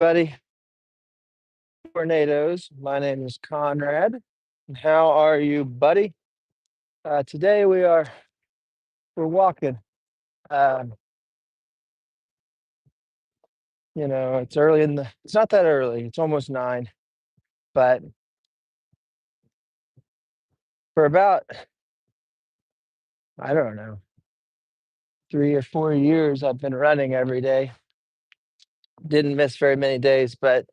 Buddy. Tornadoes. My name is Conrad. How are you, buddy? Today we're walking. Um, it's early it's not that early. It's almost 9, but for about I don't know 3 or 4 years, I've been running every day. Didn't miss very many days, but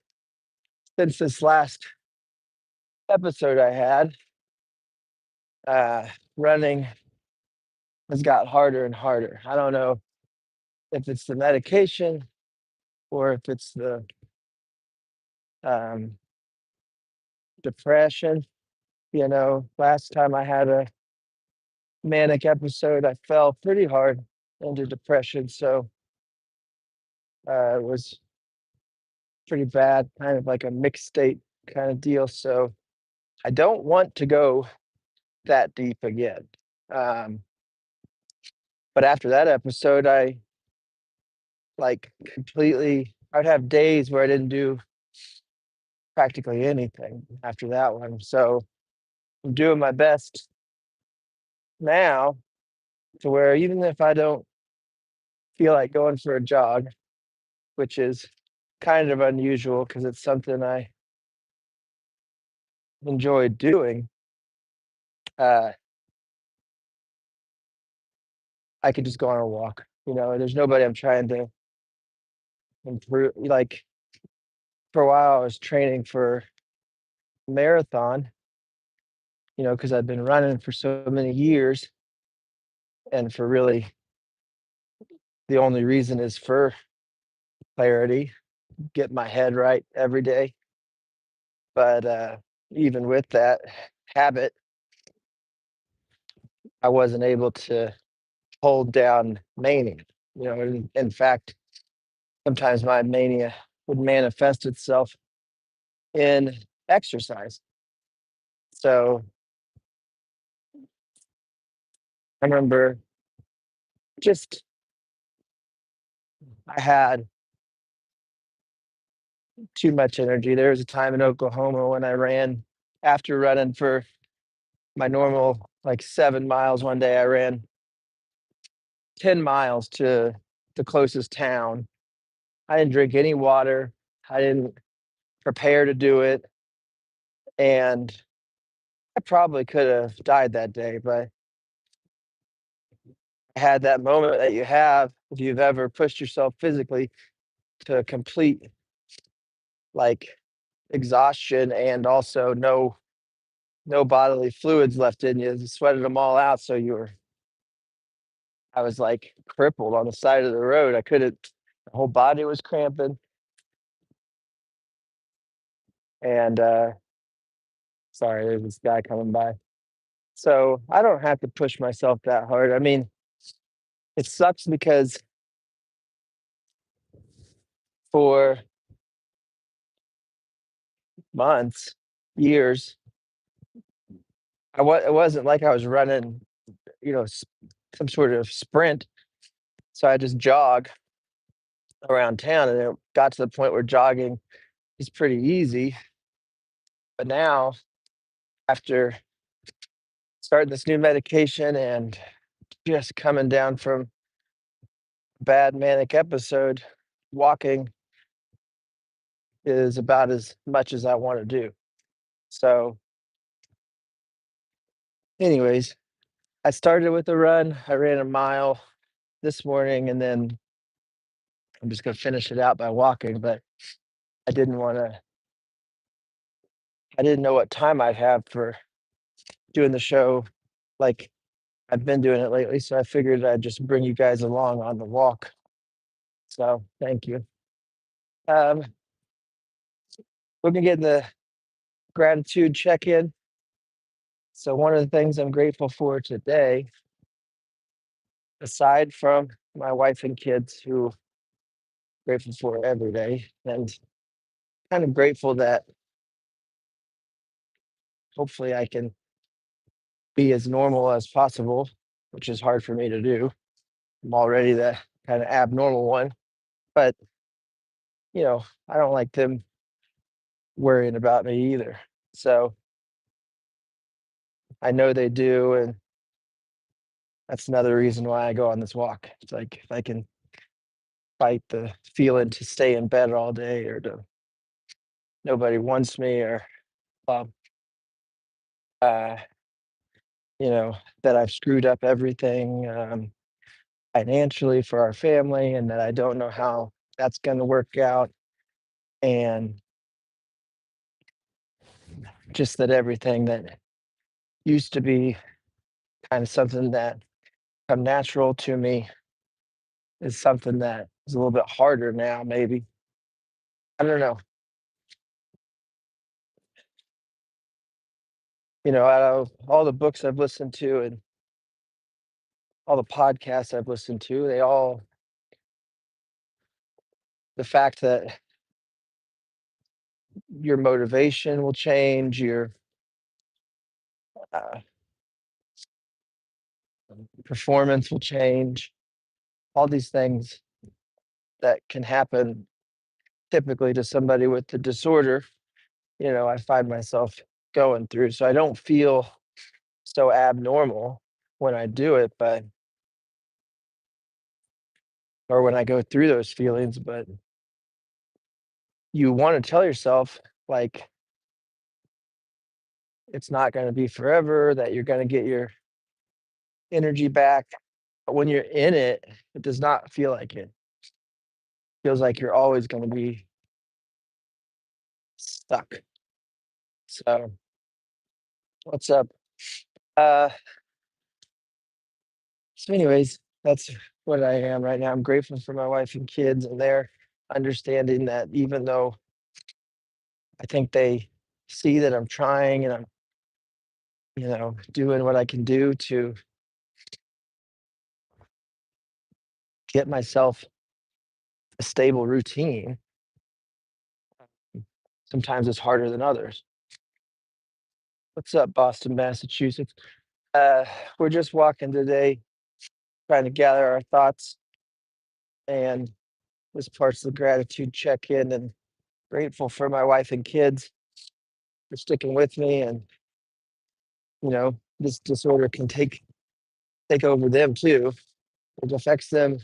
since this last episode I had, uh, running has got harder and harder. I don't know if it's the medication or if it's the um, depression. Last time I had a manic episode, I fell pretty hard into depression. So it was pretty bad, kind of like a mixed state kind of deal. So I don't want to go that deep again. Um, but after that episode, I like I'd have days where I didn't do practically anything after that one. So I'm doing my best now to where even if I don't feel like going for a jog, which is kind of unusual because it's something I enjoy doing. Uh, I could just go on a walk. There's nobody I'm trying to improve. Like for a while, I was training for marathon. Because I've been running for so many years, and for really the only reason is for clarity, get my head right every day. But even with that habit, I wasn't able to hold down mania. In fact, sometimes my mania would manifest itself in exercise. So I remember just I had too much energy. There was a time in Oklahoma when I ran after running for my normal like 7 miles one day, I ran 10 miles to the closest town. I didn't drink any water. I didn't prepare to do it. And I probably could have died that day, but I had that moment that you have if you've ever pushed yourself physically to complete like exhaustion and also no bodily fluids left in you. You sweated them all out, so I was like crippled on the side of the road. I couldn't. The whole body was cramping, and sorry, there's this guy coming by. So I don't have to push myself that hard. I mean, it sucks because for months, years, it wasn't like I was running, some sort of sprint. So I just jog around town, and it got to the point where jogging is pretty easy. But now, after starting this new medication and just coming down from a bad manic episode, walking is about as much as I want to do. So, anyways, I started with a run. I ran a mile this morning, and then I'm just going to finish it out by walking. But I didn't want to, I didn't know what time I'd have for doing the show like I've been doing it lately. So I figured I'd just bring you guys along on the walk. So thank you. Um, we're going to get in the gratitude check in. So, one of the things I'm grateful for today, aside from my wife and kids, who I'm grateful for every day, and kind of grateful that hopefully I can be as normal as possible, which is hard for me to do. I'm already the kind of abnormal one. But I don't like them worrying about me either. So I know they do, and that's another reason why I go on this walk. It's like if I can fight the feeling to stay in bed all day or to nobody wants me or um, uh, you know, that I've screwed up everything financially for our family and that I don't know how that's going to work out. And just that everything that used to be kind of something that come natural to me is something that is a little bit harder now, maybe. I don't know. Out of all the books I've listened to and all the podcasts I've listened to, the fact that your motivation will change, your uh, performance will change, all these things that can happen typically to somebody with the disorder, I find myself going through. So I don't feel so abnormal when I do it, or when I go through those feelings, but you want to tell yourself, like, it's not going to be forever, that you're going to get your energy back. But when you're in it, it does not feel like it. Feels like you're always going to be stuck. So, what's up? Uh, so, anyways, that's what I am right now. I'm grateful for my wife and kids and their understanding that even though I think they see that I'm trying and I'm, doing what I can do to get myself a stable routine, sometimes it's harder than others. What's up, Boston, Massachusetts? Uh, we're just walking today, trying to gather our thoughts, and this part's the gratitude check-in. And grateful for my wife and kids for sticking with me. And this disorder can take over them too. It affects them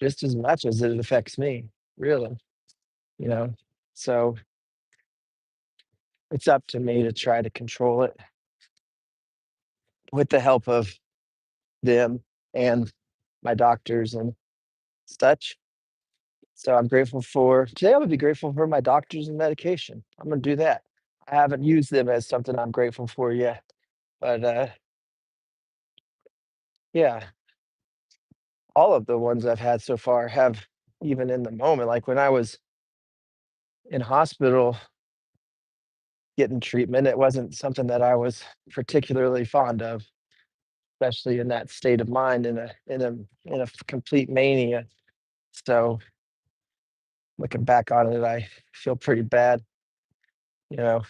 just as much as it affects me, really. You know, so it's up to me to try to control it with the help of them and my doctors and such. So I'm grateful for today. I'm gonna be grateful for my doctors and medication. I'm gonna do that. I haven't used them as something I'm grateful for yet, but yeah, all of the ones I've had so far have, even in the moment, like when I was in hospital getting treatment, it wasn't something that I was particularly fond of, especially in that state of mind in a complete mania. So looking back on it, I feel pretty bad. You know,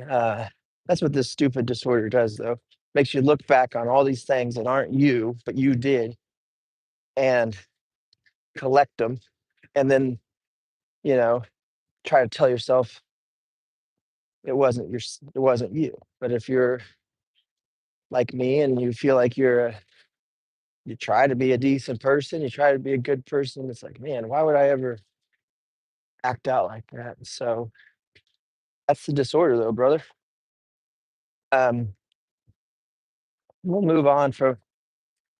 uh, that's what this stupid disorder does, though. Makes you look back on all these things that aren't you, but you did, and collect them, and then you know try to tell yourself it wasn't you. But if you're like me and you feel like you try to be a decent person, you try to be a good person, it's like, man, why would I ever act out like that? So that's the disorder, though, brother. Um, we'll move on from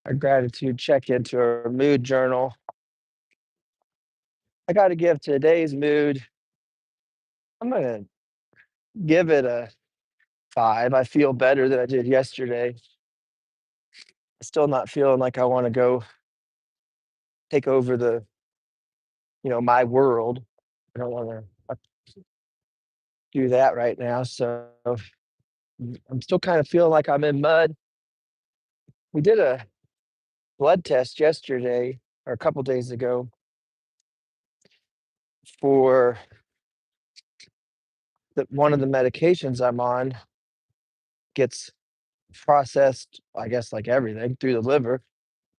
our gratitude check into our mood journal. I got to give today's mood, I'm going to give it a 5. I feel better than I did yesterday. Still not feeling like I want to go take over my world. I don't want to do that right now. So I'm still kind of feeling like I'm in mud. We did a blood test yesterday or a couple days ago for one of the medications I'm on gets processed, I guess, like everything through the liver,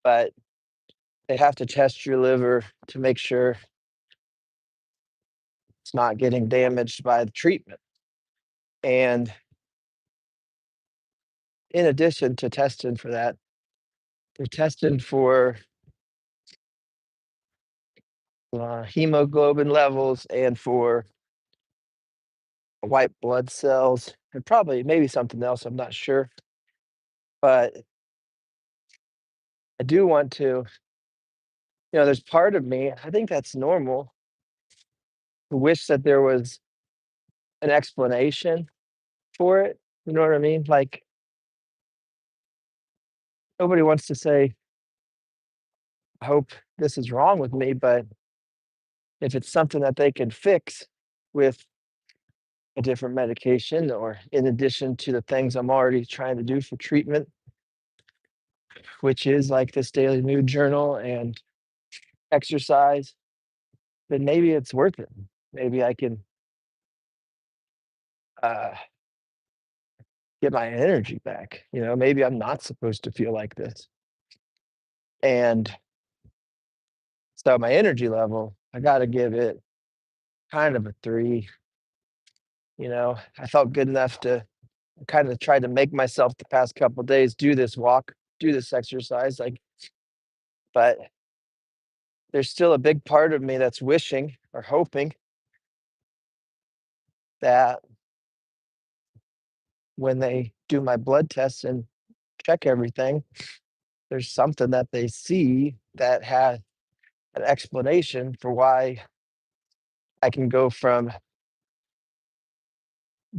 but they have to test your liver to make sure it's not getting damaged by the treatment. And in addition to testing for that, they're testing for hemoglobin levels and for white blood cells and probably maybe something else. I'm not sure. But I do want to, there's part of me, I think that's normal, to wish that there was an explanation for it. You know what I mean? Like, nobody wants to say, I hope this is wrong with me, but if it's something that they can fix with a different medication or in addition to the things I'm already trying to do for treatment, which is like this daily mood journal and exercise, then maybe it's worth it. Maybe I can uh, get my energy back. Maybe I'm not supposed to feel like this. And so my energy level, I got to give it kind of a 3. I felt good enough to kind of try to make myself the past couple of days do this walk, do this exercise. But there's still a big part of me that's wishing or hoping that when they do my blood tests and check everything, there's something that they see that has an explanation for why I can go from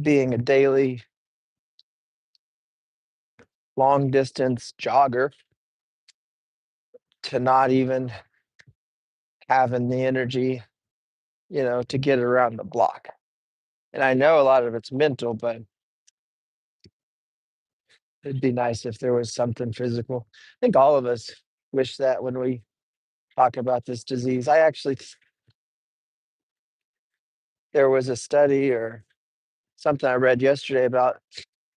being a daily long distance jogger to not even having the energy, to get around the block. And I know a lot of it's mental, but it'd be nice if there was something physical. I think all of us wish that when we talk about this disease. There was a study or something I read yesterday about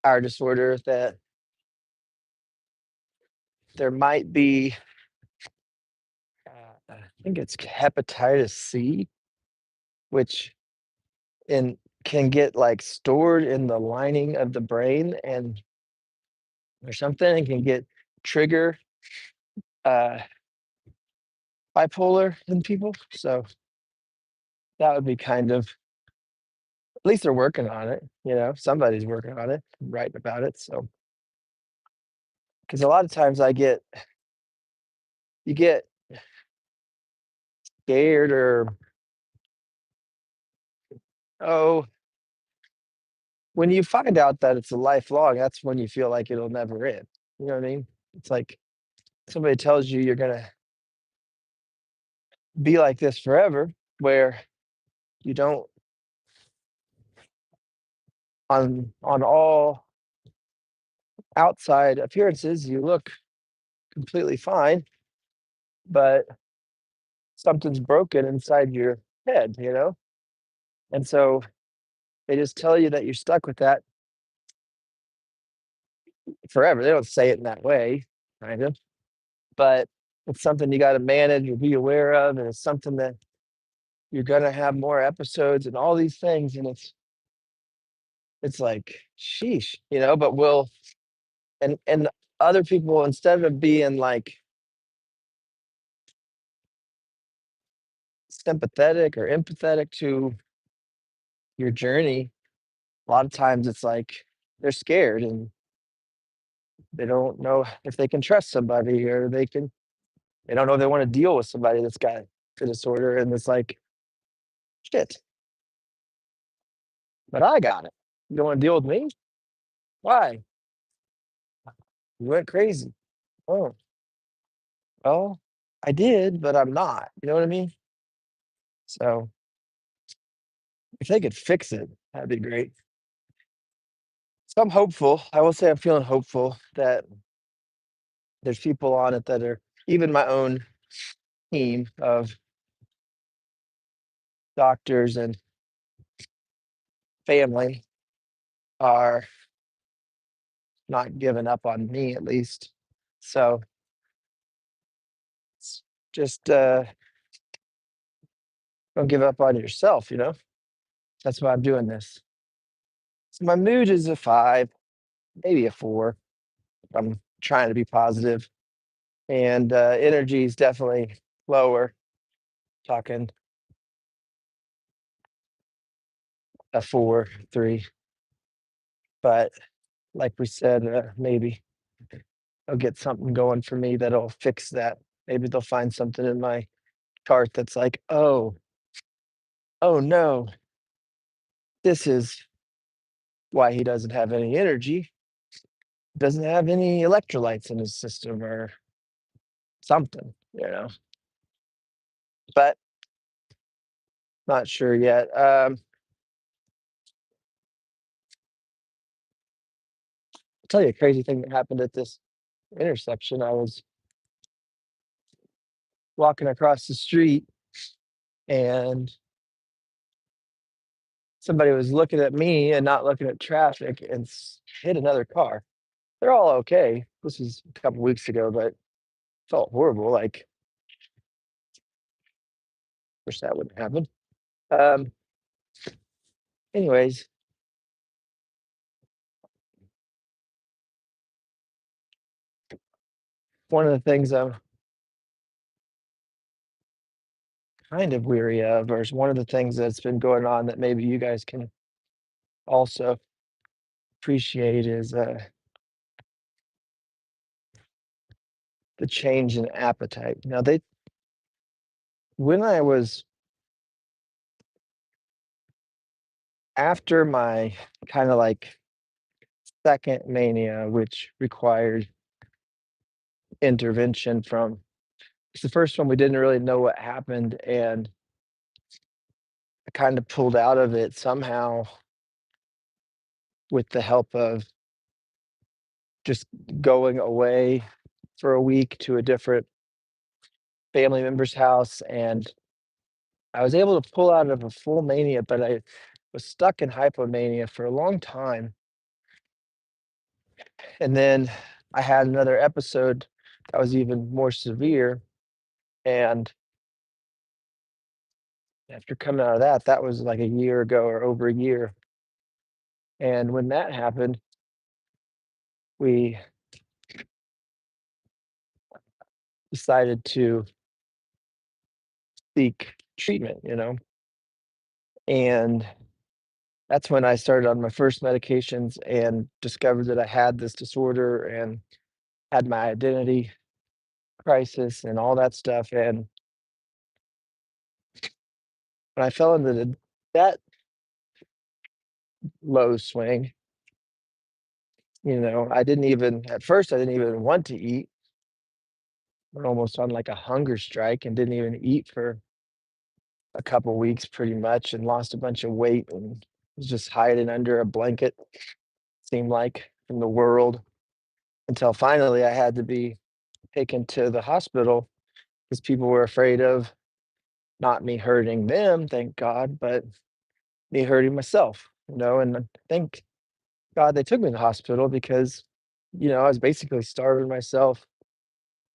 our disorder that there might be, I think it's hepatitis C, which in can get like stored in the lining of the brain and or something and can get trigger uh, bipolar in people. So that would be kind of, at least they're working on it. Somebody's working on it, writing about it. So because a lot of times you get scared or oh, when you find out that it's a lifelong, that's when you feel like it'll never end. You know what I mean? It's like somebody tells you you're gonna be like this forever, where you don't on all outside appearances, you look completely fine, but something's broken inside your head. And so they just tell you that you're stuck with that forever. They don't say it in that way, kind of, but it's something you got to manage or be aware of, and it's something that you're gonna have more episodes and all these things, and it's like, sheesh, but and other people, instead of being like sympathetic or empathetic to your journey, a lot of times it's like they're scared and they don't know if they can trust somebody or they don't know if they want to deal with somebody that's got the disorder, and it's like, shit, but I got it. You don't want to deal with me? Why? You went crazy. Oh, well, I did, but I'm not. You know what I mean? So if they could fix it, that'd be great. So I'm hopeful. I will say I'm feeling hopeful that there's people on it that are even my own team of doctors and family are not giving up on me, at least. So just don't give up on yourself, you know? That's why I'm doing this. So my mood is a 5, maybe a 4. I'm trying to be positive, and energy is definitely lower. Talking a 4, 3. But like we said, maybe they'll get something going for me that'll fix that. Maybe they'll find something in my chart that's like, oh no, this is why he doesn't have any energy, doesn't have any electrolytes in his system or something, you know. But not sure yet. I'll tell you a crazy thing that happened at this intersection. I was walking across the street and somebody was looking at me and not looking at traffic and hit another car. They're all okay. This was a couple weeks ago, but felt horrible. Like, wish that wouldn't happen. Um, anyways, one of the things I'm kind of weary of, or is one of the things that's been going on that maybe you guys can also appreciate, is the change in appetite. Now, when I was after my kind of like second mania, which required intervention from, it's the first one we didn't really know what happened, and I kind of pulled out of it somehow with the help of just going away for a week to a different family member's house, and I was able to pull out of a full mania, but I was stuck in hypomania for a long time. And then I had another episode that was even more severe. And after coming out of that, that was like a year ago or over a year. And when that happened, we decided to seek treatment, you know. And that's when I started on my first medications and discovered that I had this disorder and had my identity crisis and all that stuff. And when I fell into that low swing, you know, I didn't even, at first, I didn't even want to eat. We're almost on like a hunger strike and didn't even eat for a couple weeks pretty much, and lost a bunch of weight and was just hiding under a blanket, seemed like, from the world, until finally I had to be taken to the hospital because people were afraid of not me hurting them, thank God, but me hurting myself, you know. And thank God they took me to the hospital because, you know, I was basically starving myself.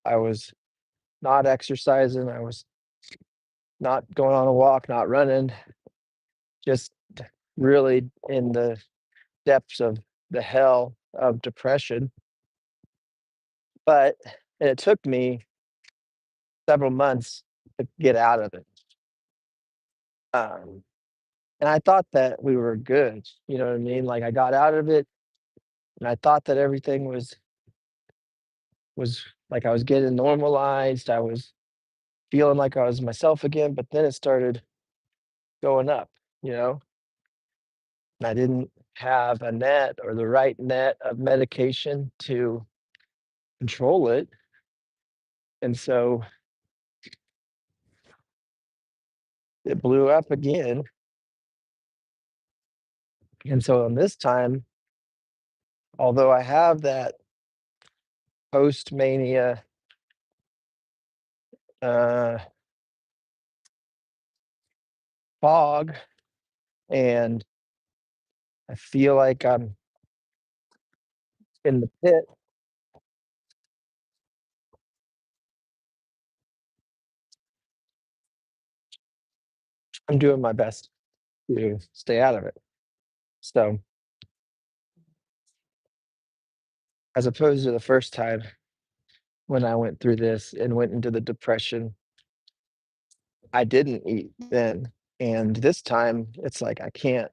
I was not exercising. I was not going on a walk, not running, just really in the depths of the hell of depression. But it took me several months to get out of it. Um, and I thought that we were good. You know what I mean? Like, I got out of it and I thought that everything was like I was getting normalized. I was feeling like I was myself again, but then it started going up, you know, and I didn't have a net or the right net of medication to control it. And so it blew up again. And so on this time, although I have that post mania uh, fog, and I feel like I'm in the pit, I'm doing my best to stay out of it. So, as opposed to the first time when I went through this and went into the depression, I didn't eat then. And this time, it's like I can't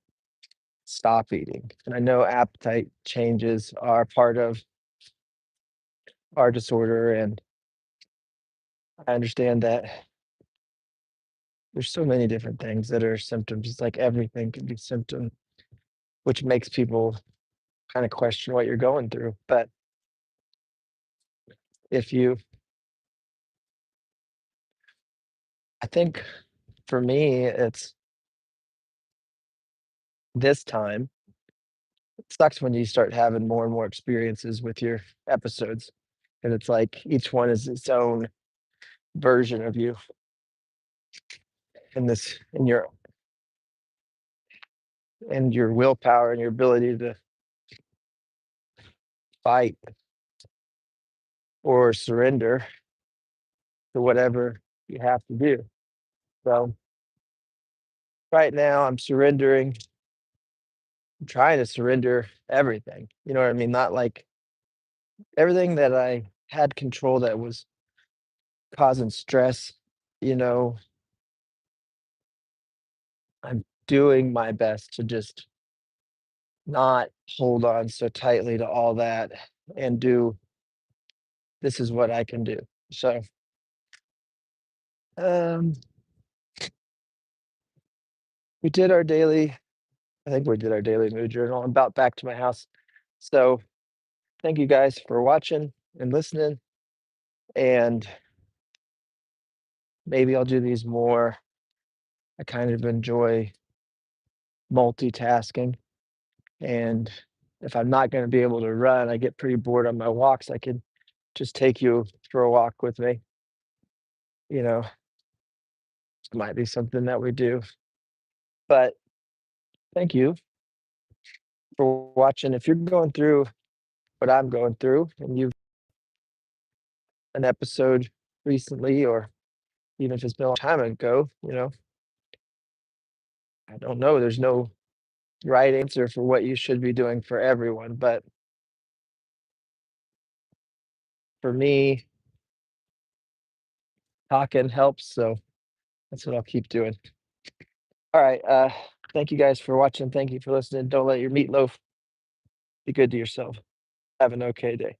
stop eating. And I know appetite changes are part of our disorder. And I understand that there's so many different things that are symptoms. It's like everything can be symptom, which makes people kind of question what you're going through. But if you, I think for me, it's this time. It sucks when you start having more and more experiences with your episodes. And it's like each one is its own version of you in your and your willpower and your ability to fight or surrender to whatever you have to do. So right now I'm surrendering. I'm trying to surrender everything. You know what I mean? Not like everything that I had control that was causing stress, you know, I'm doing my best to just not hold on so tightly to all that and do this is what I can do. So, um, we did our daily, I think we did our daily mood journal. I'm about back to my house. So, thank you guys for watching and listening. And maybe I'll do these more. I kind of enjoy multitasking. And if I'm not going to be able to run, I get pretty bored on my walks. I could just take you for a walk with me. You know, might be something that we do. But thank you for watching. If you're going through what I'm going through and you've an episode recently, or even if it's been a long time ago, I don't know. There's no right answer for what you should be doing for everyone. But for me, talking helps. So that's what I'll keep doing. All right. Thank you guys for watching. Thank you for listening. Don't let your meatloaf be good to yourself. Have an okay day.